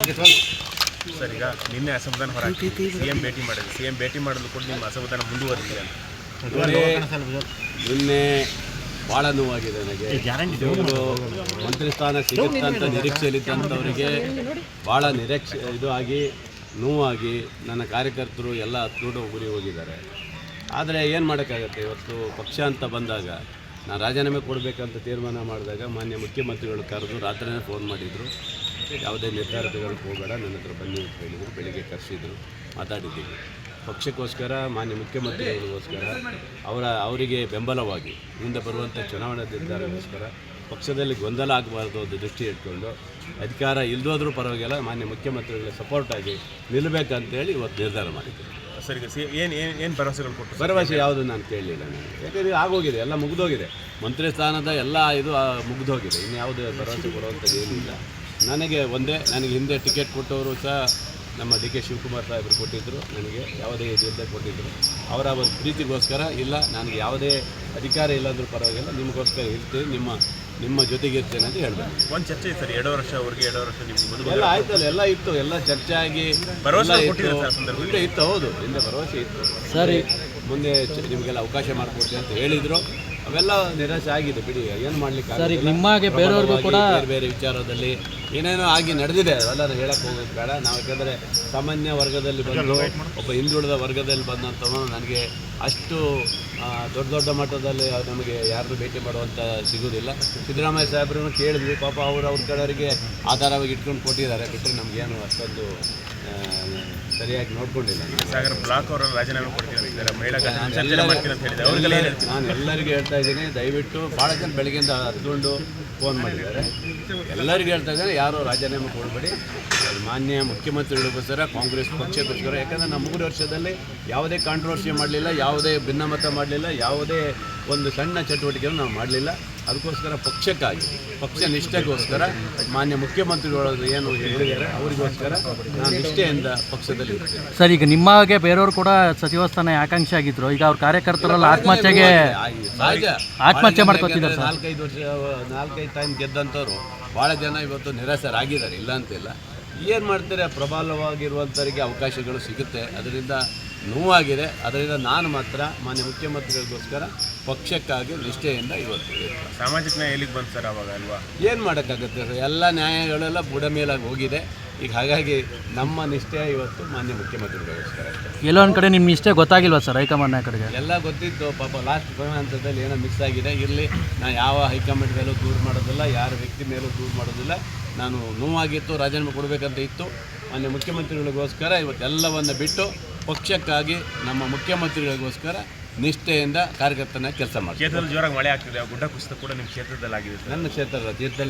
Sir, ಈಗ ನಿನ್ನೆ ಅಸಮಾಧಾನ ಹೊರಗೆ ಸಿಎಂ ಭೇಟಿ ಮಾಡಿದ್ರು. ಸಿಎಂ ಭೇಟಿ ಮಾಡಲು ಕೂಡ ನಿಮ್ಮ ಅಸಮಾಧಾನ ಮುಂದುವರೆದಿದೆ ಅಂತ. ನಿನ್ನೆ ಭಾಳ ನೋವಾಗಿದೆ ನನಗೆ. ಇವರು ಮಂತ್ರಿ ಸ್ಥಾನ ಸಿಗುತ್ತೆ ಅಂತ ನಿರೀಕ್ಷೆಯಲ್ಲಿದ್ದಂಥವರಿಗೆ ಭಾಳ ಇದು ಆಗಿ ನೋವಾಗಿ ನನ್ನ ಕಾರ್ಯಕರ್ತರು ಎಲ್ಲ ಹತ್ಕೊಂಡು ಗುರಿ ಹೋಗಿದ್ದಾರೆ. ಆದರೆ ಏನು ಮಾಡೋಕ್ಕಾಗತ್ತೆ, ಇವತ್ತು ಪಕ್ಷ ಅಂತ ಬಂದಾಗ ನಾನು ರಾಜೀನಾಮೆ ಕೊಡಬೇಕಂತ ತೀರ್ಮಾನ ಮಾಡಿದಾಗ ಮಾನ್ಯ ಮುಖ್ಯಮಂತ್ರಿಗಳು ಕರೆದು ರಾತ್ರಿನೇ ಫೋನ್ ಮಾಡಿದರು. ಯಾವುದೇ ನಿರ್ಧಾರ ತೆಗೆದುಕೊಳ್ಳೋಕೆ ಹೋಗಬೇಡ, ನನ್ನ ಹತ್ರ ಬನ್ನಿ ಅಂತ ಹೇಳಿದರು. ಬೆಳಿಗ್ಗೆ ಕರೆಸಿದ್ರು, ಮಾತಾಡಿದ್ದೀವಿ. ಪಕ್ಷಕ್ಕೋಸ್ಕರ ಮಾನ್ಯ ಮುಖ್ಯಮಂತ್ರಿಗಳಿಗೋಸ್ಕರ ಅವರಿಗೆ ಬೆಂಬಲವಾಗಿ ಮುಂದೆ ಬರುವಂಥ ಚುನಾವಣಾ ನಿರ್ಧಾರಕ್ಕೋಸ್ಕರ ಪಕ್ಷದಲ್ಲಿ ಗೊಂದಲ ಆಗಬಾರ್ದು ಒಂದು ದೃಷ್ಟಿ ಇಟ್ಕೊಂಡು ಅಧಿಕಾರ ಇಲ್ಲದೋದ್ರೂ ಪರವಾಗಿಲ್ಲ ಮಾನ್ಯ ಮುಖ್ಯಮಂತ್ರಿಗಳ ಸಪೋರ್ಟಾಗಿ ನಿಲ್ಲಬೇಕಂತೇಳಿ ಇವತ್ತು ನಿರ್ಧಾರ ಮಾಡಿದ್ದೀನಿ. ಸರ್, ಈಗ ಏನು ಭರವಸೆಗಳು ಕೊಟ್ಟು? ಭರವಸೆ ಯಾವುದು ನಾನು ಕೇಳಲಿಲ್ಲ. ನಾನು ಯಾಕಂದರೆ ಆಗೋಗಿದೆ, ಎಲ್ಲ ಮುಗಿದೋಗಿದೆ. ಮಂತ್ರಿ ಸ್ಥಾನದ ಎಲ್ಲ ಇದು ಮುಗಿದೋಗಿದೆ. ಇನ್ಯಾವುದೇ ಭರವಸೆ ಕೊಡುವಂಥದ್ದು ಏನಿಲ್ಲ. ನನಗೆ ಹಿಂದೆ ಟಿಕೆಟ್ ಕೊಟ್ಟವರು ಸಹ ನಮ್ಮ ಡಿ ಕೆ ಶಿವಕುಮಾರ್ ಸಾಹೇಬರು ಕೊಟ್ಟಿದ್ದರು. ನನಗೆ ಯಾವುದೇ ಇದರಿಂದ ಕೊಟ್ಟಿದ್ದರು. ಅವರ ಒಂದು ಪ್ರೀತಿಗೋಸ್ಕರ ಇಲ್ಲ, ನನಗೆ ಯಾವುದೇ ಅಧಿಕಾರ ಇಲ್ಲಾಂದ್ರೂ ಪರವಾಗಿಲ್ಲ, ನಿಮಗೋಸ್ಕರ ಇರ್ತೀನಿ, ನಿಮ್ಮ ಜೊತೆಗೆ ಇರ್ತೇನೆ ಅಂತ ಹೇಳ್ಬೇಕು. ಒಂದು ಚರ್ಚೆ ಇತ್ತು ಸರ್, 2 ವರ್ಷ ಅವ್ರಿಗೆ 2 ವರ್ಷ ನಿಮ್ಗೆ ಎಲ್ಲ ಆಯ್ತಲ್ಲ, ಎಲ್ಲ ಇತ್ತು, ಎಲ್ಲ ಚರ್ಚೆ ಆಗಿ ಭರವಸೆ ಇತ್ತು. ಹೌದು, ಹಿಂದೆ ಭರವಸೆ ಇತ್ತು. ಸರಿ, ಮುಂದೆ ನಿಮಗೆಲ್ಲ ಅವಕಾಶ ಮಾಡಿಕೊಡ್ತೀನಿ ಅಂತ ಹೇಳಿದರು. ಅವೆಲ್ಲ ನಿರಾಶೆ ಆಗಿದೆ. ಬಿಡಿ, ಏನು ಮಾಡಲಿಕ್ಕೆ ನಿಮಗೆ ಬೇರೆಯವ್ರಿಗೂ ಕೂಡ ಬೇರೆ ವಿಚಾರದಲ್ಲಿ ಏನೇನೋ ಆಗಿ ನಡೆದಿದೆ. ಅವೆಲ್ಲ ಹೇಳಕ್ಕೆ ಹೋಗೋದು ಬೇಡ. ನಾವು ಯಾಕೆಂದರೆ ಸಾಮಾನ್ಯ ವರ್ಗದಲ್ಲಿ ಬಂದು ಒಬ್ಬ ಹಿಂದುಳಿದ ವರ್ಗದಲ್ಲಿ ಬಂದಂಥವನು ನನಗೆ ಅಷ್ಟು ದೊಡ್ಡ ಮಟ್ಟದಲ್ಲಿ ನಮಗೆ ಯಾರನ್ನೂ ಭೇಟಿ ಮಾಡುವಂಥ ಸಿಗೋದಿಲ್ಲ. ಸಿದ್ದರಾಮಯ್ಯ ಸಾಹೇಬ್ರನ್ನು ಕೇಳಿದ್ವಿ, ಪಾಪ ಅವ್ರ ಕಡೆಯವರಿಗೆ ಆಧಾರವಾಗಿ ಇಟ್ಕೊಂಡು ಕೊಟ್ಟಿದ್ದಾರೆ. ಬಿಟ್ಟರೆ ನಮಗೇನು ಅಷ್ಟೊಂದು ಸರಿಯಾಗಿ ನೋಡ್ಕೊಂಡಿಲ್ಲ. ಸಾಗರ ಬ್ಲಾಕ್ ಅವರಲ್ಲಿ ರಾಜೀನಾಮೆ ಕೊಡ್ತೀನಿ ನಾನು ಎಲ್ಲರಿಗೂ ಹೇಳ್ತಾ ಇದ್ದೀನಿ, ದಯವಿಟ್ಟು ಭಾಳ ಜನ ಬೆಳಗ್ಗೆಯಿಂದ ಹತ್ಕೊಂಡು ಫೋನ್ ಮಾಡಿದ್ದಾರೆ. ಎಲ್ಲರಿಗೂ ಹೇಳ್ತಾ ಇದ್ದಾರೆ, ಯಾರೂ ರಾಜೀನಾಮೆ ಕೊಡಬೇಡಿ. ಮಾನ್ಯ ಮುಖ್ಯಮಂತ್ರಿಗಳಿಗೋಸ್ಕರ, ಕಾಂಗ್ರೆಸ್ ಪಕ್ಷಕ್ಕೋಸ್ಕರ. ಯಾಕಂದರೆ ನಾವು 3 ವರ್ಷದಲ್ಲಿ ಯಾವುದೇ ಕಾಂಟ್ರವರ್ಸಿ ಮಾಡಲಿಲ್ಲ, ಯಾವುದೇ ಭಿನ್ನಮತ ಮಾಡಲಿಲ್ಲ, ಯಾವುದೇ ಒಂದು ಸಣ್ಣ ಚಟುವಟಿಕೆಯನ್ನು ನಾವು ಮಾಡಲಿಲ್ಲ. ಅದಕ್ಕೋಸ್ಕರ ಪಕ್ಷಕ್ಕಾಗಿ, ಪಕ್ಷ ನಿಷ್ಠೆಗೋಸ್ಕರ ಮಾನ್ಯ ಮುಖ್ಯಮಂತ್ರಿಗಳು ಏನು ಹೇಳಿದ್ದಾರೆ ಅವರಿಗೋಸ್ಕರ ನಾನು ನಿಷ್ಠೆಯಿಂದ ಪಕ್ಷದಲ್ಲಿ ಇರ್ತೇನೆ. ಸರ್, ಈಗ ನಿಮಗೆ ಬೇರೆಯವರು ಕೂಡ ಸಚಿವ ಸ್ಥಾನ ಆಕಾಂಕ್ಷಿ ಆಗಿದ್ರು. ಈಗ ಅವ್ರ ಕಾರ್ಯಕರ್ತರೆಲ್ಲ ಆತ್ಮಹತ್ಯೆ ಮಾಡ್ಕೊತಿದ್ದಾರೆ. 4-5 ಟೈಮ್ ಗೆದ್ದಂಥವ್ರು ಭಾಳ ಜನ ಇವತ್ತು ನಿರಾಸರಾಗಿದ್ದಾರೆ, ಇಲ್ಲ ಅಂತಿಲ್ಲ. ಏನು ಮಾಡ್ತಾರೆ, ಪ್ರಬಲವಾಗಿರುವಂಥವರಿಗೆ ಅವಕಾಶಗಳು ಸಿಗುತ್ತೆ. ಅದರಿಂದ ನೋವಾಗಿದೆ. ಅದರಿಂದ ನಾನು ಮಾತ್ರ ಮಾನ್ಯ ಮುಖ್ಯಮಂತ್ರಿಗಳಿಗೋಸ್ಕರ ಪಕ್ಷಕ್ಕಾಗಿ ನಿಷ್ಠೆಯಿಂದ ಇವತ್ತು ಸಾಮಾಜಿಕ ನ್ಯಾಯ ಎಲ್ಲಿಗೆ ಬಂತು ಸರ್ ಅವಾಗ ಅಲ್ವಾ? ಏನು ಮಾಡೋಕ್ಕಾಗುತ್ತೆ ಸರ್, ಎಲ್ಲ ನ್ಯಾಯಗಳೆಲ್ಲ ಬುಡ ಮೇಲಾಗಿ ಹೋಗಿದೆ. ಈಗ ಹಾಗಾಗಿ ನಮ್ಮ ನಿಷ್ಠೆ ಇವತ್ತು ಮಾನ್ಯ ಮುಖ್ಯಮಂತ್ರಿಗಳಿಗೋಸ್ಕರ. ಎಲ್ಲೋ ಒಂದು ಕಡೆ ನಿಮ್ಮ ನಿಷ್ಠೆ ಗೊತ್ತಾಗಿಲ್ವಾ ಸರ್ ಹೈಕಮಾಂಡ್ ಕಡೆಗೆ? ಎಲ್ಲ ಗೊತ್ತಿತ್ತು, ಪಾಪ ಲಾಸ್ಟ್ ಹಂತದಲ್ಲಿ ಏನೋ ಮಿಸ್ ಆಗಿದೆ. ಇರಲಿ, ನಾನು ಯಾವ ಹೈಕಮಾಂಡ್ ಮೇಲೂ ದೂರ ಮಾಡೋದಿಲ್ಲ, ಯಾರ ವ್ಯಕ್ತಿ ಮೇಲೂ ದೂರ ಮಾಡೋದಿಲ್ಲ. ನಾನು ನೋವಾಗಿತ್ತು, ರಾಜೀನಾಮೆ ಕೊಡಬೇಕಂತ ಇತ್ತು. ಮಾನ್ಯ ಮುಖ್ಯಮಂತ್ರಿಗಳಿಗೋಸ್ಕರ ಇವತ್ತೆಲ್ಲವನ್ನು ಬಿಟ್ಟು ಪಕ್ಷಕ್ಕಾಗಿ ನಮ್ಮ ಮುಖ್ಯಮಂತ್ರಿಗಳಿಗೋಸ್ಕರ ನಿಷ್ಠೆಯಿಂದ ಕಾರ್ಯಕರ್ತನ ಕೆಲಸ ಮಾಡಿ. ಕ್ಷೇತ್ರದಲ್ಲಿ ಜೋರಾಗಿ ಮಳೆ ಆಗ್ತಿದೆ, ಗುಡ್ಡ ಕುಸಿತ ಕೂಡ ನಿಮ್ಮ ಕ್ಷೇತ್ರದಲ್ಲಿ ಆಗಿದೆ. ನನ್ನ ಕ್ಷೇತ್ರದ ತೀರ್ಥದಲ್ಲಿ